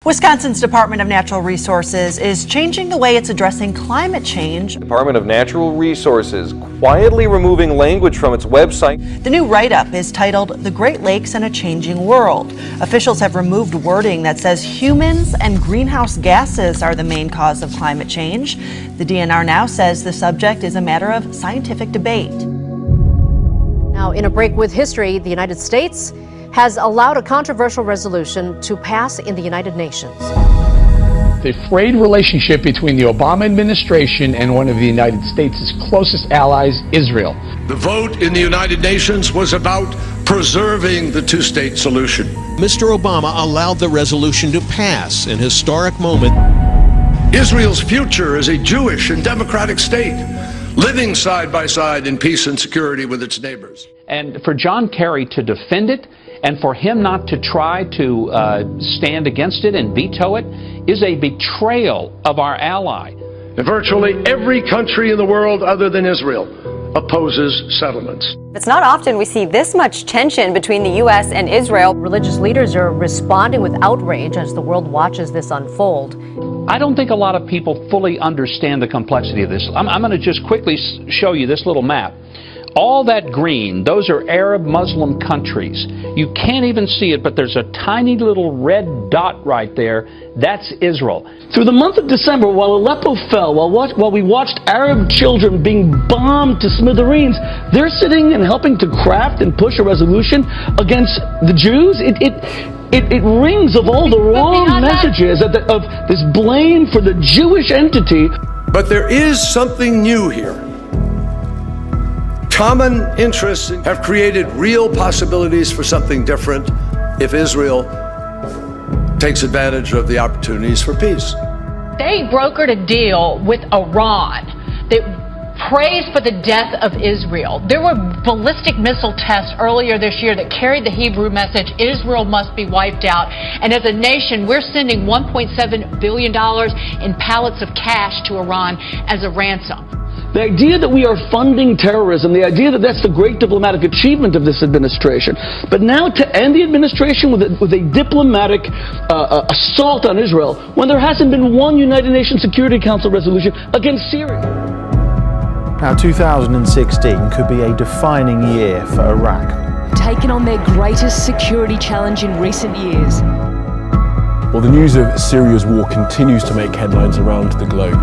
Wisconsin's Department of Natural Resources is changing the way it's addressing climate change. Department of Natural Resources quietly removing language from its website. The new write-up is titled The Great Lakes and a Changing World. Officials have removed wording that says humans and greenhouse gases are the main cause of climate change. The DNR now says the subject is a matter of scientific debate. Now, in a break with history, the United States has allowed a controversial resolution to pass in the United Nations. The frayed relationship between the Obama administration and one of the United States' closest allies, Israel. The vote in the United Nations was about preserving the two-state solution. Mr. Obama allowed the resolution to pass, an historic moment. Israel's future is a Jewish and democratic state, living side by side in peace and security with its neighbors. And for John Kerry to defend it, and for him not to try to stand against it and veto it, is a betrayal of our ally. And virtually every country in the world other than Israel opposes settlements. It's not often we see this much tension between the U.S. and Israel. Religious leaders are responding with outrage as the world watches this unfold. I don't think a lot of people fully understand the complexity of this. I'm going to just quickly show you this little map. All that green, those are Arab Muslim countries. You can't even see it, but there's a tiny little red dot right there. That's Israel. Through the month of December, while Aleppo fell, while we watched Arab children being bombed to smithereens, they're sitting and helping to craft and push a resolution against the Jews. It rings of all the wrong messages of this blame for the Jewish entity. But there is something new here. Common interests have created real possibilities for something different if Israel takes advantage of the opportunities for peace. They brokered a deal with Iran that praised for the death of Israel. There were ballistic missile tests earlier this year that carried the Hebrew message, Israel must be wiped out. And as a nation, we're sending $1.7 billion in pallets of cash to Iran as a ransom. The idea that we are funding terrorism, the idea that that's the great diplomatic achievement of this administration, but now to end the administration with a diplomatic assault on Israel when there hasn't been one United Nations Security Council resolution against Syria. Now, 2016 could be a defining year for Iraq. Taken on their greatest security challenge in recent years. Well, the news of Syria's war continues to make headlines around the globe.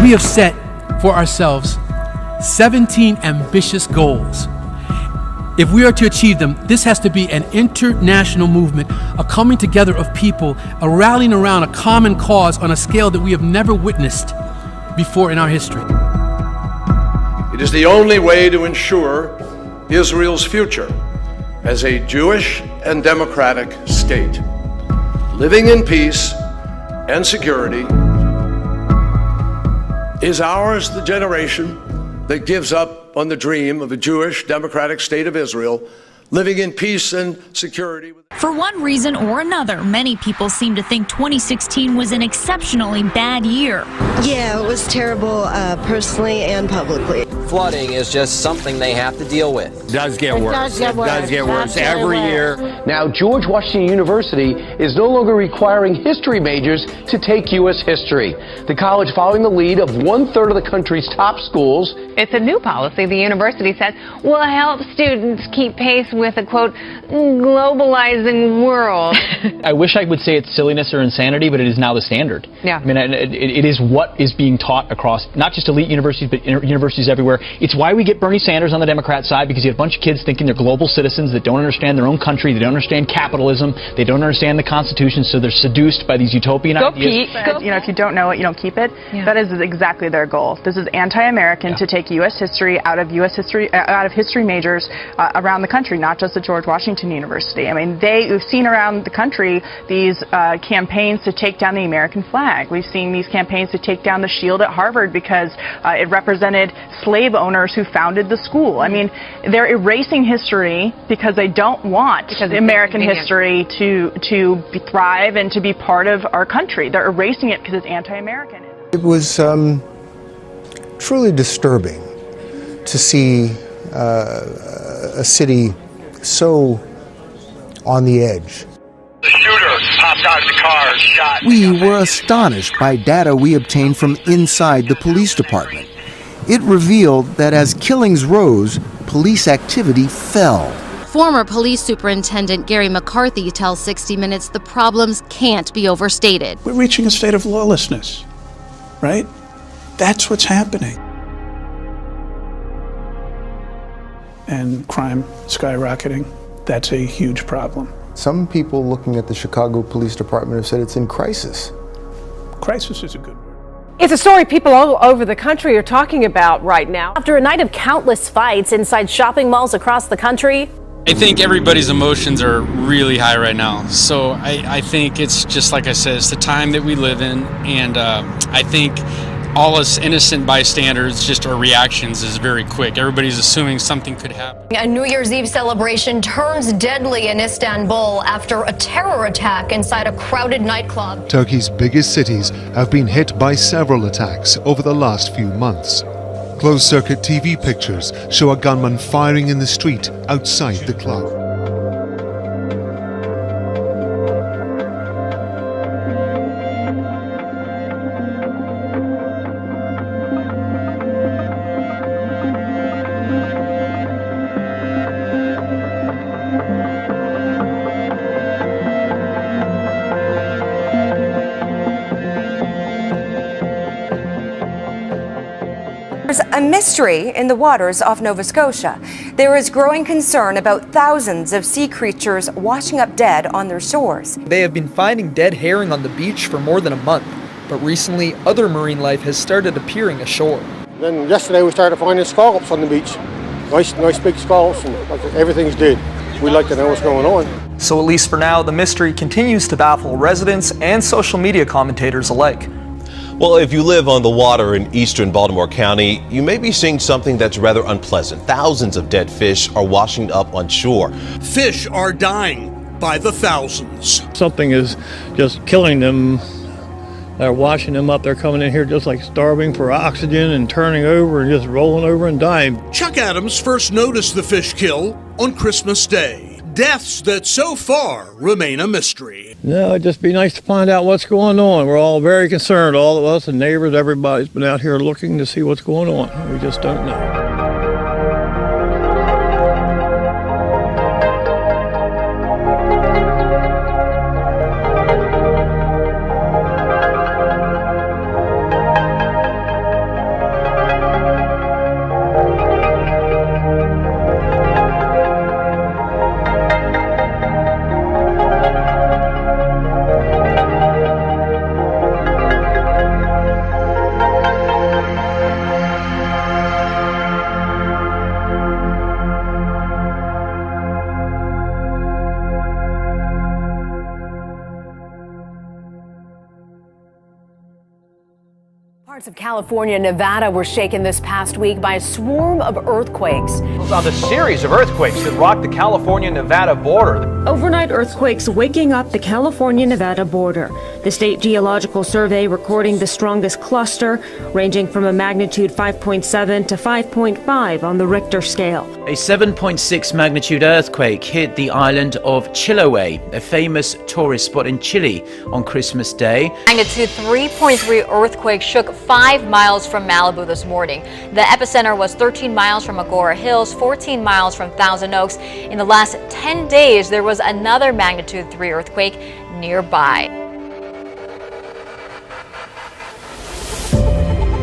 We have set for ourselves 17 ambitious goals. If we are to achieve them, this has to be an international movement, a coming together of people, a rallying around a common cause on a scale that we have never witnessed before in our history. It is the only way to ensure Israel's future as a Jewish and democratic state, living in peace and security. Is ours the generation that gives up on the dream of a Jewish democratic state of Israel, living in peace and security? For one reason or another, many people seem to think 2016 was an exceptionally bad year. Yeah, it was terrible personally and publicly. Flooding is just something they have to deal with. It does get worse every year. Now, George Washington University is no longer requiring history majors to take U.S. history. The college following the lead of 1/3 of the country's top schools. It's a new policy the university says will help students keep pace with a, quote, globalizing world. I wish I would say it's silliness or insanity, but it is now the standard. Yeah. I mean, it is what is being taught across not just elite universities, but universities everywhere. It's why we get Bernie Sanders on the Democrat side, because you have a bunch of kids thinking they're global citizens that don't understand their own country, they don't understand capitalism, they don't understand the Constitution, so they're seduced by these utopian ideas. You know, if you don't know it, you don't keep it. Yeah. That is exactly their goal. This is anti-American to take U.S. history out of history majors around the country, not just at George Washington University. I mean, we've seen around the country these campaigns to take down the American flag. We've seen these campaigns to take down the shield at Harvard because it represented slave owners who founded the school. I mean, they're erasing history because they don't want American history to thrive and to be part of our country. They're erasing it because it's anti-American. It was truly disturbing to see a city so on the edge. The shooter popped out of the car and shot. We were astonished by data we obtained from inside the police department. It revealed that as killings rose, police activity fell. Former police superintendent Gary McCarthy tells 60 Minutes the problems can't be overstated. We're reaching a state of lawlessness, right? That's what's happening. And crime skyrocketing, that's a huge problem. Some people looking at the Chicago Police Department have said it's in crisis. Crisis is a good word. It's a story people all over the country are talking about right now. After a night of countless fights inside shopping malls across the country. I think everybody's emotions are really high right now. So I think it's just like I said, it's the time that we live in. And I think all us innocent bystanders, just our reactions is very quick. Everybody's assuming something could happen. A New Year's Eve celebration turns deadly in Istanbul after a terror attack inside a crowded nightclub. Turkey's biggest cities have been hit by several attacks over the last few months. Closed-circuit TV pictures show a gunman firing in the street outside the club. There's a mystery in the waters off Nova Scotia. There is growing concern about thousands of sea creatures washing up dead on their shores. They have been finding dead herring on the beach for more than a month, but recently other marine life has started appearing ashore. Then yesterday we started finding scallops on the beach. Nice big scallops, and everything's dead. We'd like to know what's going on. So at least for now, the mystery continues to baffle residents and social media commentators alike. Well, if you live on the water in eastern Baltimore County, you may be seeing something that's rather unpleasant. Thousands of dead fish are washing up on shore. Fish are dying by the thousands. Something is just killing them. They're washing them up. They're coming in here just like starving for oxygen and turning over and just rolling over and dying. Chuck Adams first noticed the fish kill on Christmas Day. Deaths that so far remain a mystery. No, it'd just be nice to find out what's going on. We're all very concerned, all of us, the neighbors, everybody's been out here looking to see what's going on. We just don't know. Parts of California and Nevada were shaken this past week by a swarm of earthquakes. On the series of earthquakes that rocked the California-Nevada border. Overnight earthquakes waking up the California-Nevada border. The State Geological Survey recording the strongest cluster, ranging from a magnitude 5.7 to 5.5 on the Richter scale. A 7.6 magnitude earthquake hit the island of Chiloé, a famous tourist spot in Chile, on Christmas Day. Magnitude 3.3 earthquake shook 5 miles from Malibu this morning. The epicenter was 13 miles from Agoura Hills, 14 miles from Thousand Oaks. In the last 10 days, there was another magnitude 3 earthquake nearby.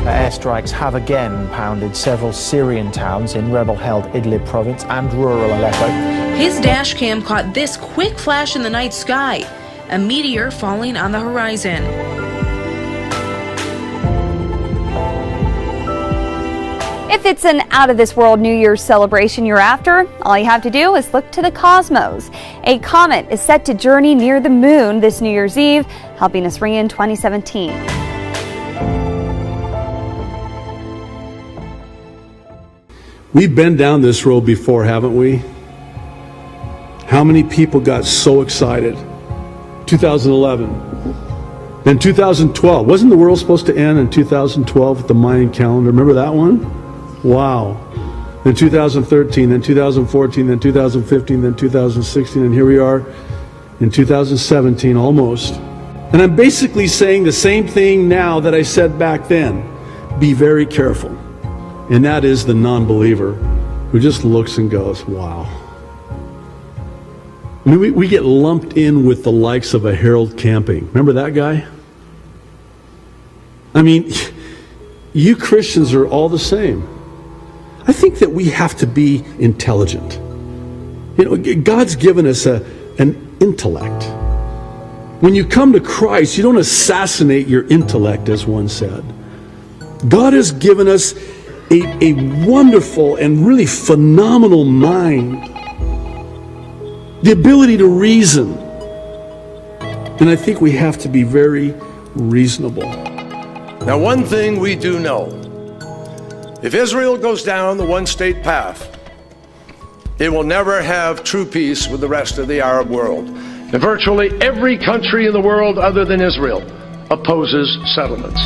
Airstrikes have again pounded several Syrian towns in rebel-held Idlib province and rural Aleppo. His dash cam caught this quick flash in the night sky, a meteor falling on the horizon. If it's an out-of-this-world New Year's celebration you're after, all you have to do is look to the cosmos. A comet is set to journey near the moon this New Year's Eve, helping us ring in 2017. We've been down this road before, haven't we? How many people got so excited? 2011. Then 2012. Wasn't the world supposed to end in 2012 with the Mayan calendar? Remember that one? Wow. Then 2013, then 2014, then 2015, then 2016, and here we are in 2017 almost. And I'm basically saying the same thing now that I said back then. Be very careful. And that is the non-believer who just looks and goes, wow. I mean, we get lumped in with the likes of a Harold Camping. Remember that guy? I mean, you Christians are all the same. I think that we have to be intelligent. You know, God's given us an intellect. When you come to Christ, you don't assassinate your intellect, as one said. God has given us a wonderful and really phenomenal mind. The ability to reason. And I think we have to be very reasonable. Now, one thing we do know, if Israel goes down the one-state path, it will never have true peace with the rest of the Arab world. And virtually every country in the world other than Israel opposes settlements.